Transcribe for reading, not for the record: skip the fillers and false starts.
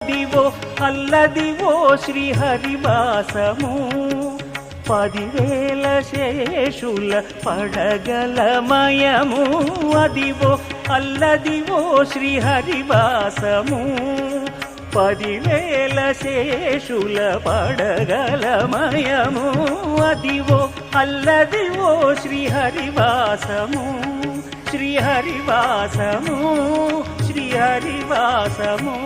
దివో Alladivo శ్రీహరివాసము 10,000 శేషుల పడగలమయము Adivo Alladivo శ్రీహరివాసము 10,000 శేషుల పడగలమయము Adivo Alladivo శ్రీహరివాసము శ్రీహరివాసము శ్రీహరివాసము